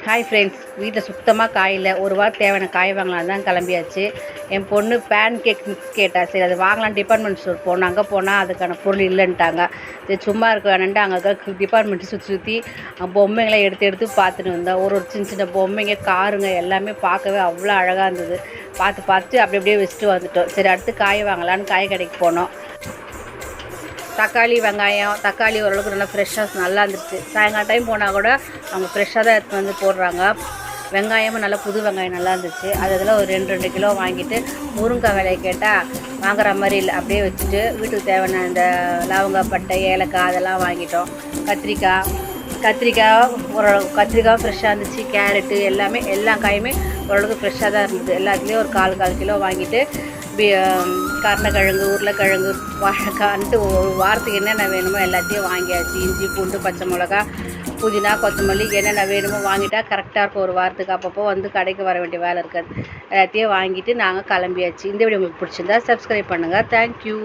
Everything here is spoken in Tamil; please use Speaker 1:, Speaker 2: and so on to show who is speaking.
Speaker 1: ஹாய் ஃப்ரெண்ட்ஸ், வீட்டில் சுத்தமாக காய் இல்லை. ஒரு வாரம் தேவையான காய் வாங்கலாம் தான் கிளம்பியாச்சு. என் பொண்ணு பேன் கேக் மிக்ஸ் கேட்டா. சரி அது வாங்கலாம் டிபார்ட்மெண்ட் ஸ்டோர் போனோம். அங்கே போனால் அதுக்கான பொருள் இல்லைன்ட்டாங்க. சரி சும்மா இருக்க வேணான்ட்டு அங்கே டிபார்ட்மெண்ட்டு சுற்றி பொம்மைங்களை எடுத்து பார்த்துட்டு வந்தேன். ஒரு சின்ன சின்ன பொம்மைங்க, காருங்க எல்லாமே பார்க்கவே அவ்வளோ அழகாக இருந்தது. பார்த்துட்டு அப்படியே வச்சுட்டு வந்துட்டோம். சரி அடுத்து காய் வாங்கலான்னு காய் கடைக்கு போனோம். தக்காளி, வெங்காயம், தக்காளி ஓரளவுக்கு நல்லா ஃப்ரெஷ்ஷாக நல்லா இருந்துச்சு. சாயங்காலம் டைம் போனால் கூட அவங்க ஃப்ரெஷ்ஷாக தான் எடுத்து வந்து போடுறாங்க. வெங்காயமும் நல்லா புது வெங்காயம் நல்லா இருந்துச்சு. அதில் ஒரு 2 கிலோ வாங்கிட்டு முருங்கைக்காய் விலையை கேட்டால் வாங்குற மாதிரி இல்லை. அப்படியே வச்சுட்டு வீட்டுக்கு தேவையான இந்த லவங்கப்பட்டை, ஏலக்காய் அதெல்லாம் வாங்கிட்டோம். கத்திரிக்காய் கத்திரிக்காய் ஃப்ரெஷ்ஷாக இருந்துச்சு. கேரட்டு எல்லாமே எல்லா காயுமே ஓரளவுக்கு ஃப்ரெஷ்ஷாக தான் இருந்தது. எல்லாத்துலேயும் ஒரு 1/4 கிலோ வாங்கிட்டு கருணக்கிழங்கு, உருளைக்கிழங்கு, வாழைக்கான்ட்டு ஒரு வாரத்துக்கு என்னென்ன வேணுமோ எல்லாத்தையும் வாங்கியாச்சு. இஞ்சி, பூண்டு, பச்சை மிளகா, புதினா, கொத்தமல்லி என்னென்ன வேணுமோ வாங்கிட்டா கரெக்டாக இருக்கும் ஒரு வாரத்துக்கு. அப்பப்போ வந்து கடைக்கு வர வேண்டிய வேலை இருக்காது. எல்லாத்தையும் வாங்கிட்டு நாங்கள் கிளம்பியாச்சு. இந்த வீடியோ உங்களுக்கு பிடிச்சிருந்தா சப்ஸ்கிரைப் பண்ணுங்கள். தேங்க்யூ.